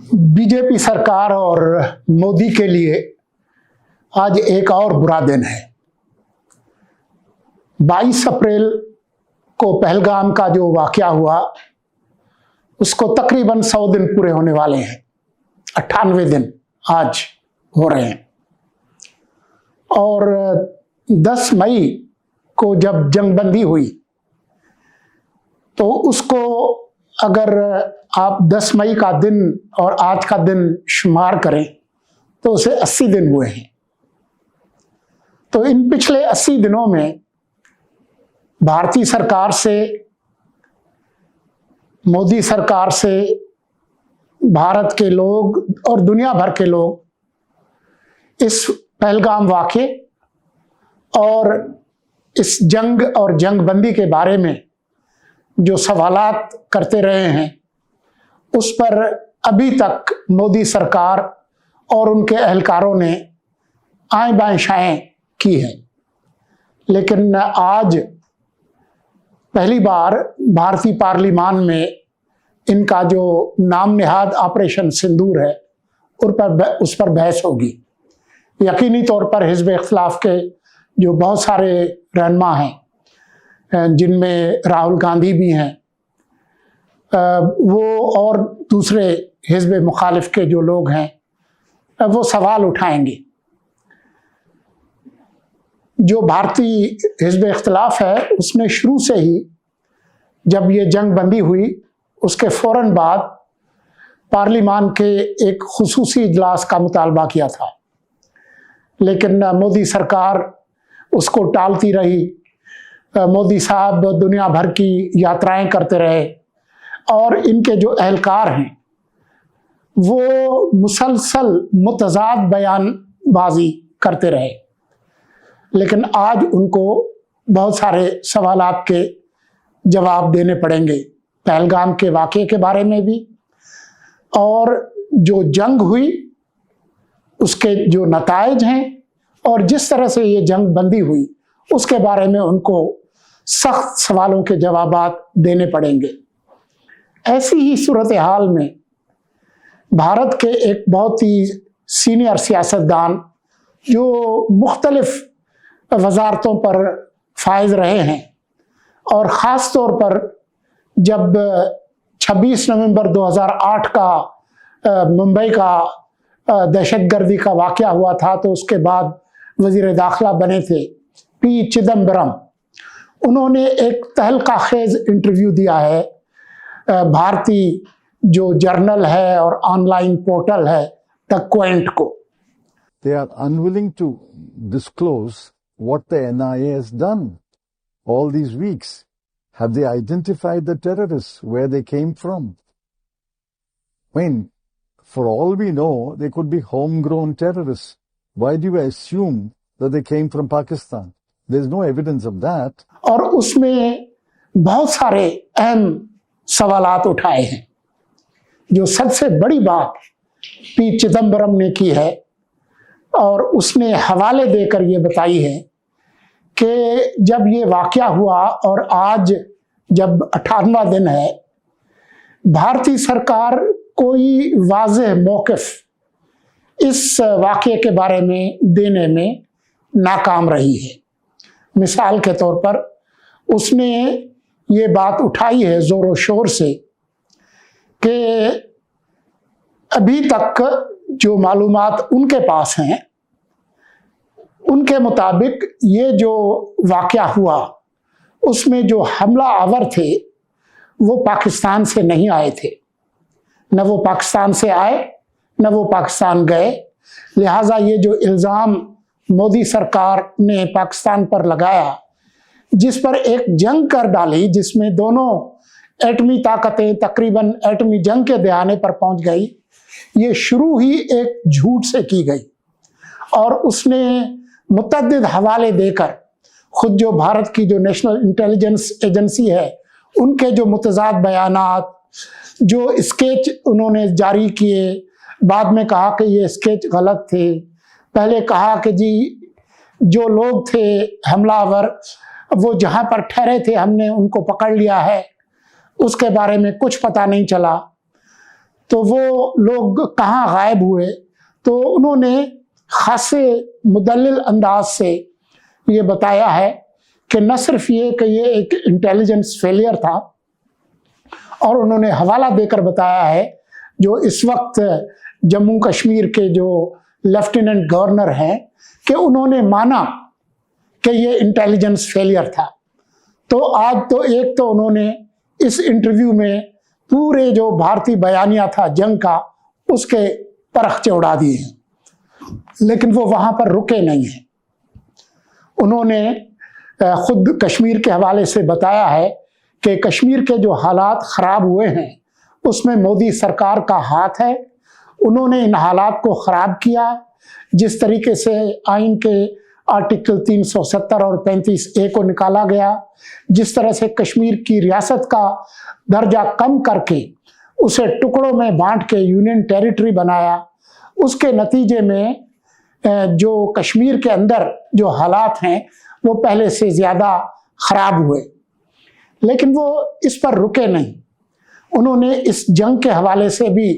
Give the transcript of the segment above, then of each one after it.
BJP सरकार और मोदी के लिए आज एक और बुरा दिन है। 22 अप्रैल को पहलगाम का जो वाकया हुआ उसको तकरीबन 100 दिन पूरे होने वाले हैं। 98 दिन आज हो रहे हैं। और 10 मई को जब जंगबंदी हुई तो उसको अगर आप 10 मई का दिन और आज का दिन शुमार करें तो उसे 80 दिन हुए हैं। तो इन पिछले 80 दिनों में भारतीय सरकार से, मोदी सरकार से, भारत के लोग और दुनिया भर के लोग इस पहलगाम वाक़े और इस जंग और जंगबंदी के बारे में जो सवालात करते रहे हैं उस पर अभी तक मोदी सरकार और उनके एहलकारों ने आएं बाएं शाएं की है। लेकिन आज पहली बार भारतीय पार्लियामान में इनका जो नाम नेहाद ऑपरेशन सिंदूर है उस पर बहस होगी। यकीनी तौर पर हिज़्ब इख्तिलाफ के जो बहुत सारे रहनुमा हैं, जिनमें राहुल गांधी भी हैं, वो और दूसरे हिज़्ब मुखालिफ के जो लोग हैं वो सवाल उठाएंगे। जो भारतीय हिज़्ब इख्तिलाफ है उसने शुरू से ही जब ये जंगबंदी हुई उसके फ़ौरन बाद पार्लियामान के एक खुसूसी इजलास का मुतालबा किया था, लेकिन मोदी सरकार उसको टालती रही। मोदी साहब दुनिया भर की यात्राएं करते रहे और इनके जो एहलकार हैं वो मुसलसल मुतज़ाद बयानबाजी करते रहे। लेकिन आज उनको बहुत सारे सवालात के जवाब देने पड़ेंगे, पहलगाम के वाक़े के बारे में भी और जो जंग हुई उसके जो नताइज हैं और जिस तरह से ये जंग बंदी हुई उसके बारे में उनको सख्त सवालों के जवाबात देने पड़ेंगे। ऐसी ही सूरत हाल में भारत के एक बहुत ही सीनियर सियासतदान जो मुख्तलिफ वजारतों पर फायज रहे हैं और ख़ास तौर पर जब 26 नवंबर 2008 का मुंबई का दहशतगर्दी का वाक़या हुआ था तो उसके बाद वज़ीर दाखिला बने थे पी चिदम्बरम, उन्होंने एक तहलका खेज इंटरव्यू दिया है भारतीय जो जर्नल है और ऑनलाइन पोर्टल है द क्वेंट को। They are unwilling to disclose what the NIA has done all these weeks. Have they identified the terrorists, where they came from? I mean, for all we know, they could be homegrown terrorists. Why do you assume that they came from Pakistan? There's no evidence of that. और उसमें बहुत सारे अहम सवालात उठाए हैं। जो सबसे बड़ी बात पी चिदम्बरम ने की है और उसने हवाले देकर ये बताई है कि जब ये वाक़या हुआ और आज जब 98वां दिन है, भारतीय सरकार कोई वाज़ेह मौक़िफ़ इस वाक़ये के बारे में देने में नाकाम रही है। मिसाल के तौर पर उसने ये बात उठाई है ज़ोर शोर से कि अभी तक जो मालूमात उनके पास हैं उनके मुताबिक ये जो वाक़या हुआ उसमें जो हमला आवर थे वो पाकिस्तान से नहीं आए थे, न वो पाकिस्तान से आए न वो पाकिस्तान गए। लिहाजा ये जो इल्ज़ाम मोदी सरकार ने पाकिस्तान पर लगाया, जिस पर एक जंग कर डाली जिसमें दोनों एटमी ताकतें तकरीबन एटमी जंग के दहाने पर पहुंच गई, ये शुरू ही एक झूठ से की गई। और उसने मुतअद्दिद हवाले देकर खुद जो भारत की जो नेशनल इंटेलिजेंस एजेंसी है उनके जो मुतज़ाद बयानात, जो स्केच उन्होंने जारी किए, बाद में कहा कि ये स्केच गलत थे, पहले कहा कि जी जो लोग थे हमलावर वो जहाँ पर ठहरे थे हमने उनको पकड़ लिया है, उसके बारे में कुछ पता नहीं चला। तो वो लोग कहाँ गायब हुए, तो उन्होंने खासे मुदल्लिल अंदाज से ये बताया है कि न सिर्फ ये कि ये एक इंटेलिजेंस फेलियर था, और उन्होंने हवाला देकर बताया है जो इस वक्त जम्मू कश्मीर के जो लेफ्टिनेंट गवर्नर हैं कि उन्होंने माना कि ये इंटेलिजेंस फेलियर था। तो आज तो एक तो उन्होंने इस इंटरव्यू में पूरे जो भारतीय बयानिया था जंग का उसके परखचे उड़ा दिए हैं, लेकिन वो वहां पर रुके नहीं हैं। उन्होंने खुद कश्मीर के हवाले से बताया है कि कश्मीर के जो हालात खराब हुए हैं उसमें मोदी सरकार का हाथ है। उन्होंने इन हालात को खराब किया। जिस तरीके से आइन के आर्टिकल 370 और 35A को निकाला गया, जिस तरह से कश्मीर की रियासत का दर्जा कम करके उसे टुकड़ों में बांट के यूनियन टेरिटरी बनाया, उसके नतीजे में जो कश्मीर के अंदर जो हालात हैं वो पहले से ज़्यादा खराब हुए। लेकिन वो इस पर रुके नहीं। उन्होंने इस जंग के हवाले से भी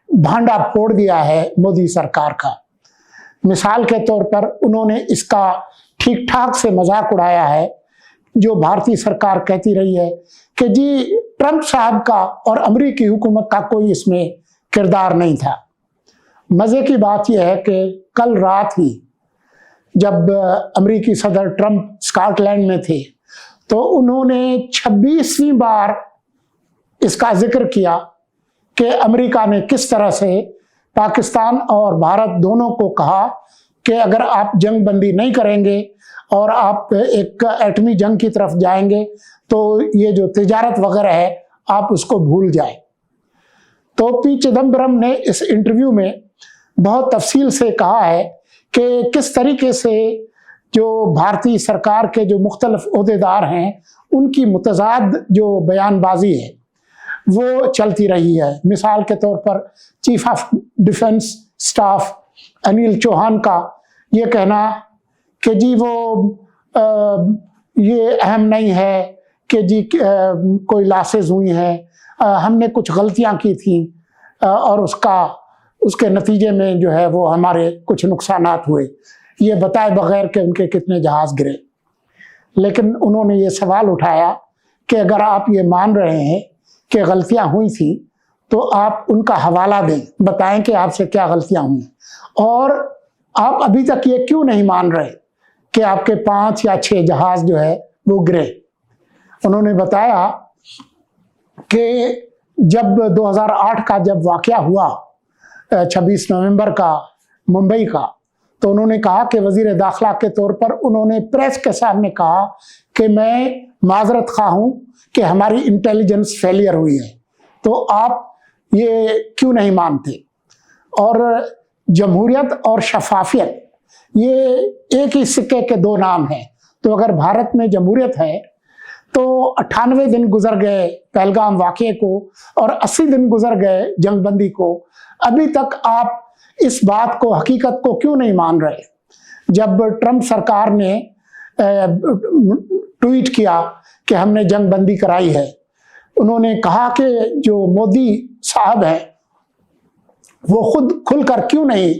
भांडा फोड़ दिया है मोदी सरकार का। मिसाल के तौर पर उन्होंने इसका ठीक ठाक से मजाक उड़ाया है। जो भारतीय सरकार कहती रही है कि जी ट्रंप साहब का और अमेरिकी हुकूमत का कोई इसमें किरदार नहीं था। मज़े की बात यह है कि कल रात ही जब अमेरिकी सदर ट्रंप स्कॉटलैंड में थे तो उन्होंने 26वीं बार इसका जिक्र किया कि अमेरिका ने किस तरह से पाकिस्तान और भारत दोनों को कहा कि अगर आप जंग बंदी नहीं करेंगे और आप एक एटमी जंग की तरफ जाएंगे तो ये जो तिजारत वगैरह है आप उसको भूल जाए। तो पी चिदम्बरम ने इस इंटरव्यू में बहुत तफसील से कहा है कि किस तरीके से जो भारतीय सरकार के जो मुख्तलिफ ओहदेदार हैं उनकी मुतजाद जो बयानबाजी है वो चलती रही है। मिसाल के तौर पर chief of defence staff Anil Chauhan का ये कहना कि जी वो ये अहम नहीं है कि जी कोई लॉसेस हुई हैं, हमने कुछ गलतियां की थी और उसके नतीजे में जो है वो हमारे कुछ नुकसानात हुए, ये बताए बगैर कि उनके कितने जहाज़ गिरे। लेकिन उन्होंने ये सवाल उठाया कि अगर आप ये मान रहे हैं कि गलतियां हुई थी तो आप उनका हवाला दें, बताएं कि आपसे क्या गलतियां हुई और आप अभी तक ये क्यों नहीं मान रहे कि आपके 5 या 6 जहाज जो है वो गिरे। उन्होंने बताया कि जब 2008 का जब वाकया हुआ 26 नवंबर का मुंबई का, तो उन्होंने कहा कि वजीर दाखिला के तौर पर उन्होंने प्रेस के सामने कहा कि मैं माजरत खा हूं कि हमारी इंटेलिजेंस फेलियर हुई है, तो आप ये क्यों नहीं मानते। और जमहूरियत और शफाफियत ये एक ही सिक्के के 2 नाम हैं। तो अगर भारत में जमहूरियत है तो 98 दिन गुजर गए पहलगाम वाक़ये को और 80 दिन गुजर गए जंगबंदी को, अभी तक आप इस बात को, हकीकत को क्यों नहीं मान रहे। जब ट्रंप सरकार ने ट्वीट किया कि हमने जंगबंदी कराई है, उन्होंने कहा कि जो मोदी साहब हैं वो खुद खुलकर क्यों नहीं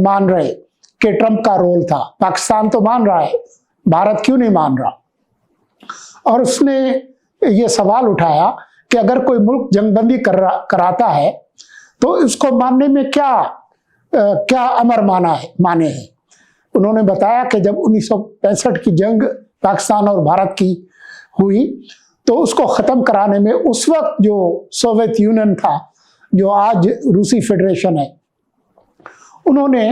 मान रहे कि ट्रंप का रोल था। पाकिस्तान तो मान रहा है, भारत क्यों नहीं मान रहा। और उसने ये सवाल उठाया कि अगर कोई मुल्क जंगबंदी कराता है तो इसको मानने में क्या अमर माने हैं। उन्होंने बताया कि जब 1965 की जंग पाकिस्तान और भारत की हुई तो उसको ख़त्म कराने में उस वक्त जो सोवियत यूनियन था, जो आज रूसी फेडरेशन है, उन्होंने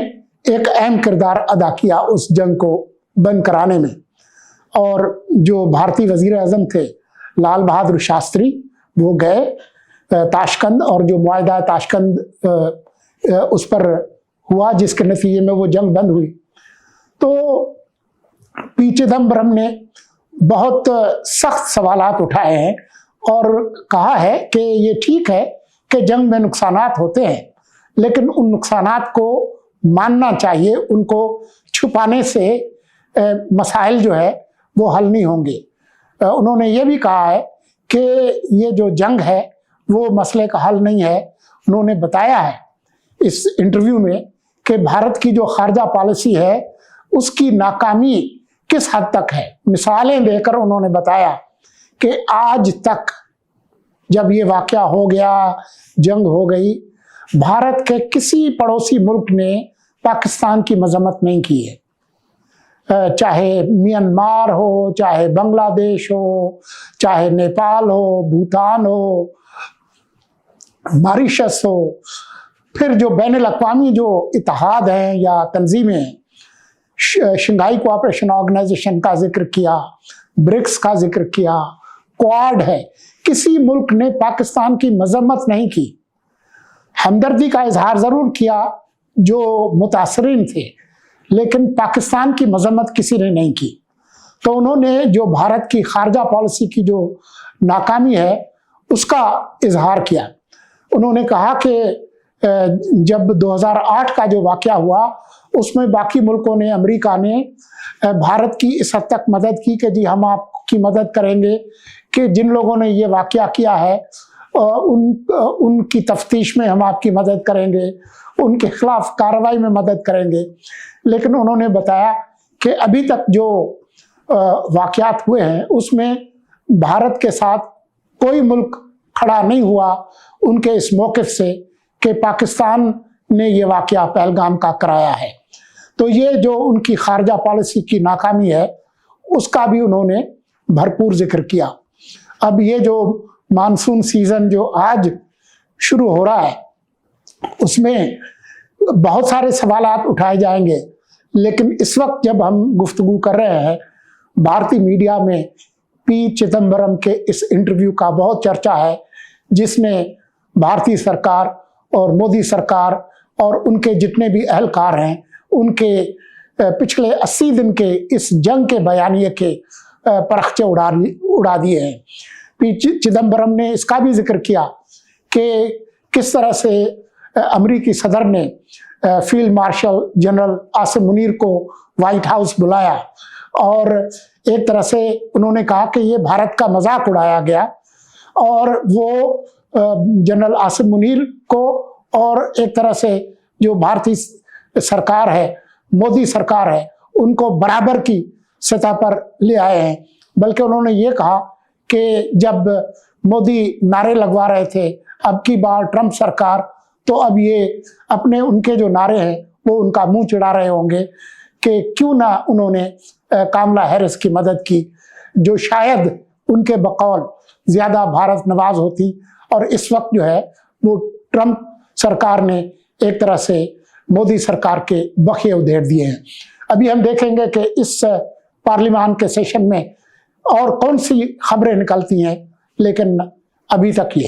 एक अहम किरदार अदा किया उस जंग को बंद कराने में। और जो भारतीय वजीर आज़म थे लाल बहादुर शास्त्री, वो गए ताशकंद और जो मुआहदा ताशकंद उस पर हुआ जिसके नतीजे में वो जंग बंद हुई। तो पी चिदम्बरम ने बहुत सख्त सवालात उठाए हैं और कहा है कि ये ठीक है कि जंग में नुकसानात होते हैं, लेकिन उन नुकसानात को मानना चाहिए, उनको छुपाने से मसाइल जो है वो हल नहीं होंगे। उन्होंने ये भी कहा है कि ये जो जंग है वो मसले का हल नहीं है, उन्होंने बताया है इस इंटरव्यू में कि भारत की जो खारजा पॉलिसी है उसकी नाकामी किस हद तक है। मिसालें देकर उन्होंने बताया कि आज तक जब ये वाकया हो गया, जंग हो गई, भारत के किसी पड़ोसी मुल्क ने पाकिस्तान की मजम्मत नहीं की है। चाहे म्यांमार हो, चाहे बांग्लादेश हो, चाहे नेपाल हो, भूटान हो, मॉरिशस हो, फिर जो बैनुल अक़वामी जो इत्तेहाद हैं या तंजीमें हैं, शंघाई कोऑपरेशन ऑर्गेनाइजेशन का जिक्र किया, ब्रिक्स का जिक्र किया, क्वाड है, किसी मुल्क ने पाकिस्तान की मजम्मत नहीं की। हमदर्दी का इजहार जरूर किया जो मुतासरीन थे, लेकिन पाकिस्तान की मजम्मत किसी ने नहीं की। तो उन्होंने जो भारत की खारजा पॉलिसी की जो नाकामी है उसका इजहार किया। उन्होंने कहा कि जब 2008 का जो वाकया हुआ उसमें बाकी मुल्कों ने, अमेरिका ने भारत की इस हद तक मदद की कि जी हम आपकी मदद करेंगे कि जिन लोगों ने ये वाकया किया है उनकी तफ्तीश में हम आपकी मदद करेंगे, उनके खिलाफ कार्रवाई में मदद करेंगे। लेकिन उन्होंने बताया कि अभी तक जो वाकयात हुए हैं उसमें भारत के साथ कोई मुल्क खड़ा नहीं हुआ उनके इस मौक़िफ़ से कि पाकिस्तान ने ये वाकया पहलगाम का कराया है। तो ये जो उनकी खारजा पॉलिसी की नाकामी है उसका भी उन्होंने भरपूर जिक्र किया। अब ये जो मानसून सीज़न जो आज शुरू हो रहा है उसमें बहुत सारे सवालात उठाए जाएंगे, लेकिन इस वक्त जब हम गुफ्तगू कर रहे हैं भारतीय मीडिया में पी चिदम्बरम के इस इंटरव्यू का बहुत चर्चा है, जिसमें भारतीय सरकार और मोदी सरकार और उनके जितने भी अहलकार हैं उनके पिछले 80 दिन के इस जंग के बयानिए के परखचे उड़ा दिए हैं। पी चिदम्बरम ने इसका भी जिक्र किया कि किस तरह से अमेरिकी सदर ने field marshal general Asim Munir को वाइट हाउस बुलाया और एक तरह से उन्होंने कहा कि ये भारत का मजाक उड़ाया गया और वो जनरल आसिम मुनीर को और एक तरह से जो भारतीय सरकार है, मोदी सरकार है, उनको बराबर की सतह पर ले आए हैं। बल्कि उन्होंने ये कहा कि जब मोदी नारे लगवा रहे थे अब की बार ट्रंप सरकार, तो अब ये अपने उनके जो नारे हैं वो उनका मुंह चिढ़ा रहे होंगे कि क्यों ना उन्होंने कामला हैरिस की मदद की, जो शायद उनके बकौल ज़्यादा भारत नवाज होती। और इस वक्त जो है वो ट्रंप सरकार ने एक तरह से मोदी सरकार के बखे उधेड़ दिए हैं। अभी हम देखेंगे कि इस पार्लियामान के सेशन में और कौन सी खबरें निकलती हैं, लेकिन अभी तक ये